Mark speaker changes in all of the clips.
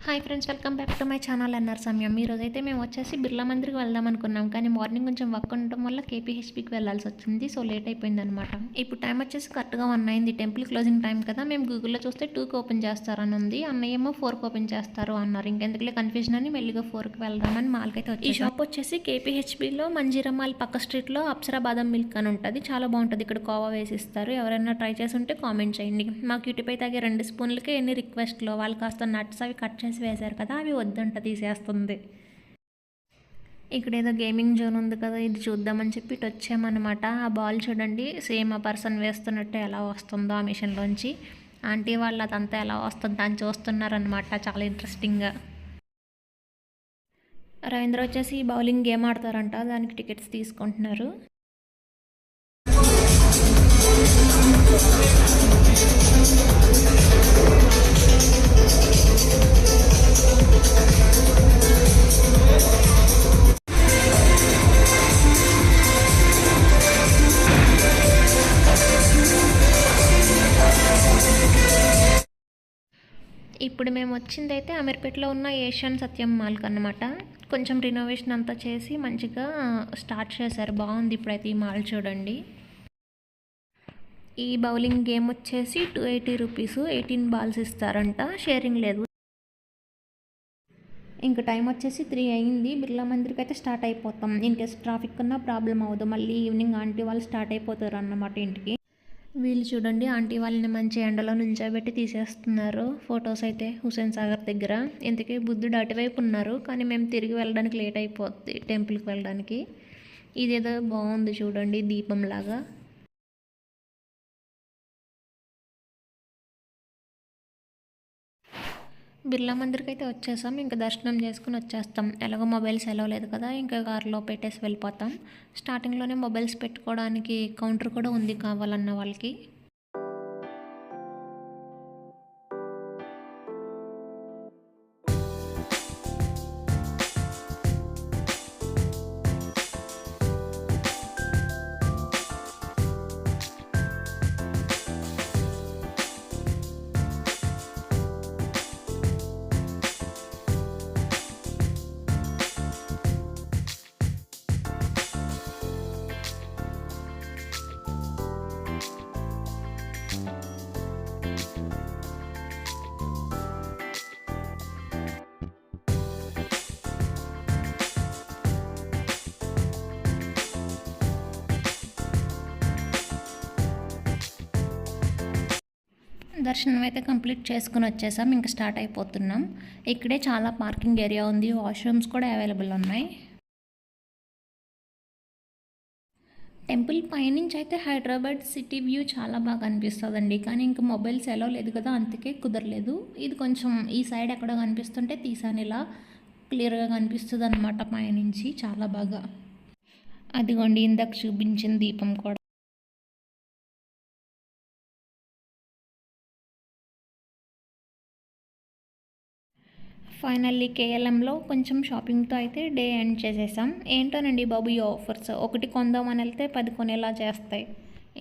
Speaker 1: Hi friends, welcome back to my channel NR సమయం. ఈరోజైతే మేము వచ్చేసి బిర్లా మందిర్కి వెళ్దాం అనుకున్నాం, కానీ మార్నింగ్ కొంచెం వర్క్ ఉండటం వల్ల కేపీహెచ్పీకి వెళ్ళాల్సి వచ్చింది. సో లేట్ అయిపోయింది అనమాట. ఇప్పుడు టైం వచ్చేసి కరెక్ట్గా 1 అయింది. టెంపుల్ క్లోజింగ్ టైం కదా. మేము గూగుల్లో చూస్తే 2కి ఓపెన్ చేస్తారని ఉంది. అన్నయ్య ఏమో 4కి ఓపెన్ చేస్తారు అన్నారు. ఇంకెందుకులే కన్ఫ్యూజన్ అని మెల్లిగా 4కి వెళ్దామని మాల్కైతే వచ్చి ఈ షాప్ వచ్చేసి కేపీహెచ్పీలో మంజీరా మాల్ పక్క స్ట్రీట్లో అప్సరా బాదం మిల్క్ అని ఉంటుంది. చాలా బాగుంటుంది. ఇక్కడ కోవా వేసిస్తారు. ఎవరైనా ట్రై చేసి ఉంటే కామెంట్ చేయండి. మా క్యూటీపై తాగే 2 స్పూన్లకి ఎన్ని రిక్వెస్ట్లో వాళ్ళు కాస్త నట్స్ అవి కట్ చేసి వేశారు కదా, అవి వద్దంట తీసేస్తుంది. ఇక్కడ ఏదో గేమింగ్ జోన్ ఉంది కదా, ఇది చూద్దామని చెప్పి ఇటు వచ్చామన్నమాట. ఆ బాల్ చూడండి, సేమ్ ఆ పర్సన్ వేస్తున్నట్టు ఎలా వస్తుందో ఆ మిషన్లోంచి. ఆంటీ వాళ్ళు అదంతా ఎలా వస్తుందో అని చూస్తున్నారనమాట, చాలా ఇంట్రెస్టింగ్గా. రవీంద్ర వచ్చేసి బౌలింగ్ గేమ్ ఆడతారంట, దానికి టికెట్స్ తీసుకుంటున్నారు. ఇప్పుడు మేము వచ్చిందైతే అమీర్పేటలో ఉన్న ఏషియన్ సత్యం మాల్కి అన్నమాట. కొంచెం రినోవేషన్ అంతా చేసి మంచిగా స్టార్ట్ చేశారు. బాగుంది ఇప్పుడైతే ఈ మాల్ చూడండి. ఈ బౌలింగ్ గేమ్ వచ్చేసి 280 రూపీస్, 18 బాల్స్ ఇస్తారంట, షేరింగ్ లేదు. ఇంక టైం వచ్చేసి 3 అయింది. బిర్లా మందిర్కి అయితే స్టార్ట్ అయిపోతాం. ఇన్కేస్ ట్రాఫిక్ కన్నా ప్రాబ్లం అవ్వదు. మళ్ళీ ఈవినింగ్ ఆంటీ వాళ్ళు స్టార్ట్ అయిపోతారు అన్నమాట ఇంటికి. వీళ్ళు చూడండి, ఆంటీ వాళ్ళని మంచి ఎండలో నుంచోబెట్టి తీసేస్తున్నారు ఫొటోస్ అయితే హుసేన్ సాగర్ దగ్గర. ఇంతకీ బుద్ధుడు అటువైపు ఉన్నారు, కానీ మేము తిరిగి వెళ్ళడానికి లేట్ అయిపోద్ది టెంపుల్కి వెళ్ళడానికి. ఇదేదో బాగుంది చూడండి, దీపంలాగా. బిర్లా మందిర్కి అయితే వచ్చేసాం. ఇంకా దర్శనం చేసుకుని వచ్చేస్తాం. ఎలాగో మొబైల్స్ ఎలా లేదు కదా, ఇంకా కార్లో పెట్టేసి వెళ్ళిపోతాం. స్టార్టింగ్లోనే మొబైల్స్ పెట్టుకోవడానికి కౌంటర్ కూడా ఉంది కావాలన్న వాళ్ళకి. దర్శనం అయితే కంప్లీట్ చేసుకుని వచ్చేసాం. ఇంకా స్టార్ట్ అయిపోతున్నాం. ఇక్కడే చాలా పార్కింగ్ ఏరియా ఉంది, వాష్రూమ్స్ కూడా అవైలబుల్ ఉన్నాయి. టెంపుల్ పైనుంచి అయితే హైదరాబాద్ సిటీ వ్యూ చాలా బాగా అనిపిస్తుందండి, కానీ ఇంకా మొబైల్స్ ఎలా లేదు కదా, అందుకే కుదరలేదు. ఇది కొంచెం ఈ సైడ్ ఎక్కడో కనిపిస్తుంటే తీసాను, ఇలా క్లియర్గా కనిపిస్తుంది అనమాట పైనుంచి, చాలా బాగా. అదిగోండి ఇందాక చూపించిన దీపం కూడా. ఫైనల్లీ కేఎల్ఎంలో కొంచెం షాపింగ్తో అయితే డే ఎండ్ చేసేసాం. ఏంటోనండి బాబు ఈ ఆఫర్స్, ఒకటి కొందామని వెళ్తే 10 కొనేలా చేస్తాయి.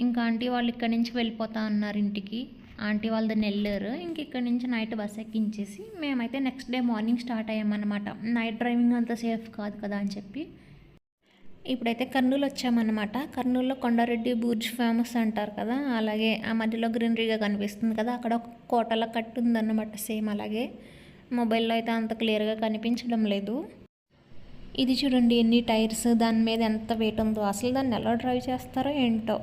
Speaker 1: ఇంకా ఆంటీ వాళ్ళు ఇక్కడి నుంచి వెళ్ళిపోతా అన్నారు ఇంటికి. ఆంటీ వాళ్ళది నెల్లూరు. ఇంక ఇక్కడి నుంచి నైట్ బస్ ఎక్కించేసి మేమైతే నెక్స్ట్ డే మార్నింగ్ స్టార్ట్ అయ్యామన్నమాట. నైట్ డ్రైవింగ్ అంత సేఫ్ కాదు కదా అని చెప్పి. ఇప్పుడైతే కర్నూలు వచ్చామన్నమాట. కర్నూలులో కొండారెడ్డి బుర్జ్ ఫేమస్ అంటారు కదా, అలాగే ఆ మధ్యలో గ్రీనరీగా కనిపిస్తుంది కదా, అక్కడ ఒక కోటలా కట్టు ఉందన్నమాట, సేమ్ అలాగే. మొబైల్లో అయితే అంత క్లియర్గా కనిపించడం లేదు. ఇది చూడండి ఎన్ని టైర్స్, దాని మీద ఎంత వెయిట్ ఉందో, అసలు దాన్ని ఎలా డ్రైవ్ చేస్తారో ఏంటో.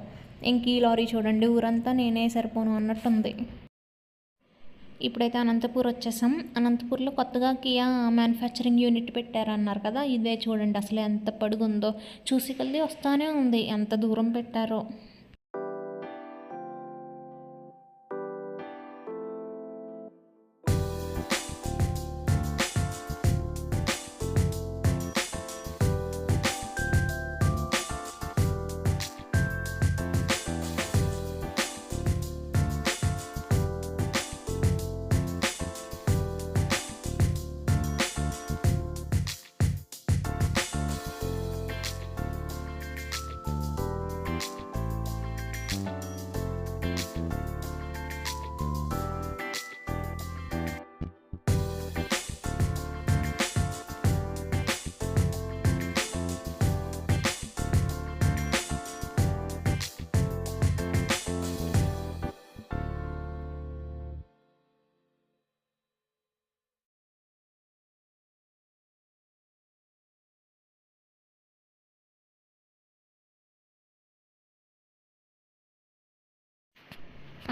Speaker 1: ఇంక ఈ లారీ చూడండి, ఊరంతా నేనే సరిపోను అన్నట్టుంది. ఇప్పుడైతే అనంతపూర్ వచ్చేసాం. అనంతపూర్లో కొత్తగా కియా మ్యానుఫ్యాక్చరింగ్ యూనిట్ పెట్టారన్నారు కదా, ఇదే చూడండి అసలు ఎంత పొడుగుందో. చూసి కొద్దీ వస్తానే ఉంది, ఎంత దూరం పెట్టారో.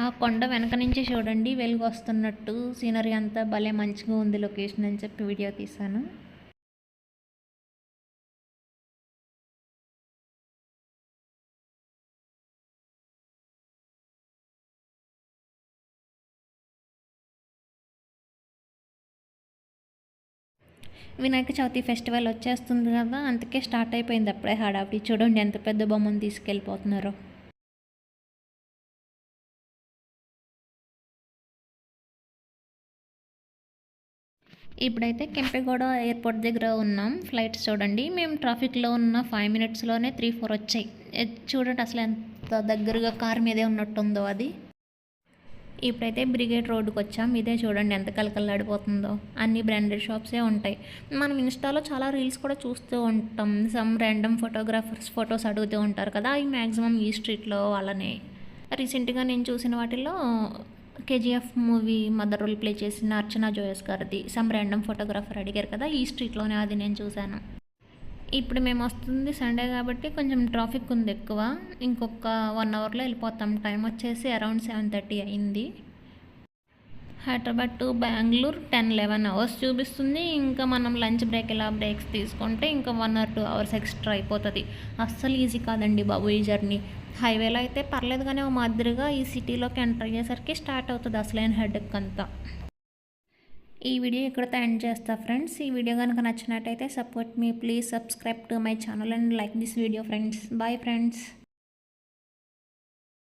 Speaker 1: ఆ కొండ వెనక నుంచి చూడండి వెలుగు వస్తున్నట్టు సీనరీ అంతా భలే మంచిగా ఉంది లొకేషన్ అని చెప్పి వీడియో తీశాను. వినాయక చవితి ఫెస్టివల్ వచ్చేస్తుంది కదా, అందుకే స్టార్ట్ అయిపోయింది అప్పుడే హడావిడి. చూడండి ఎంత పెద్ద బొమ్మను తీసుకెళ్ళిపోతున్నారో. ఇప్పుడైతే కెంపెగౌడ ఎయిర్పోర్ట్ దగ్గర ఉన్నాం. ఫ్లైట్స్ చూడండి, మేము ట్రాఫిక్లో ఉన్న 5 మినిట్స్లోనే 3-4 వచ్చాయి. చూడండి అసలు ఎంత దగ్గరగా కార్ మీదే ఉన్నట్టుందో అది. ఇప్పుడైతే బ్రిగేడ్ రోడ్డుకి వచ్చాం. ఇదే చూడండి ఎంత కలకల్లాడిపోతుందో. అన్ని బ్రాండెడ్ షాప్సే ఉంటాయి. మనం ఇన్స్టాలో చాలా రీల్స్ కూడా చూస్తూ ఉంటాం. సమ్ ర్యాండమ్ ఫోటోగ్రాఫర్స్ ఫొటోస్ అడుగుతూ ఉంటారు కదా, అవి మ్యాక్సిమం ఈ స్ట్రీట్లో వాళ్ళనే. రీసెంట్గా నేను చూసిన వాటిలో KGF movie mother role play చేసిన అర్చనా జోయస్ గారిది సమ్ ర్యాండమ్ ఫోటోగ్రాఫర్ అడిగారు కదా, ఈ స్ట్రీట్లోనే అది నేను చూశాను. ఇప్పుడు మేము వస్తుంది సండే కాబట్టి కొంచెం ట్రాఫిక్ ఉంది ఎక్కువ. ఇంకొక 1 అవర్లో వెళ్ళిపోతాం. టైం వచ్చేసి అరౌండ్ 7:30 అయింది. హైదరాబాద్ టు బెంగళూరు 10-11 అవర్స్ చూపిస్తుంది. ఇంకా మనం లంచ్ బ్రేక్ ఇలా బ్రేక్స్ తీసుకుంటే ఇంకా 1 or 2 అవర్స్ ఎక్స్ట్రా అయిపోతుంది. అస్సలు ఈజీ కాదండి బాబు ఈ జర్నీ. హైవేలో అయితే పర్లేదు, కానీ ఓ మాదిరిగా ఈ సిటీలోకి ఎంటర్ అయ్యేసరికి స్టార్ట్ అవుతుంది అసలైన హెడేక్ అంతా. ఈ వీడియో ఇక్కడితో ఎండ్ చేస్తా ఫ్రెండ్స్. ఈ వీడియో కనుక నచ్చినట్టయితే support me, please subscribe to my channel and like this video friends. Bye friends.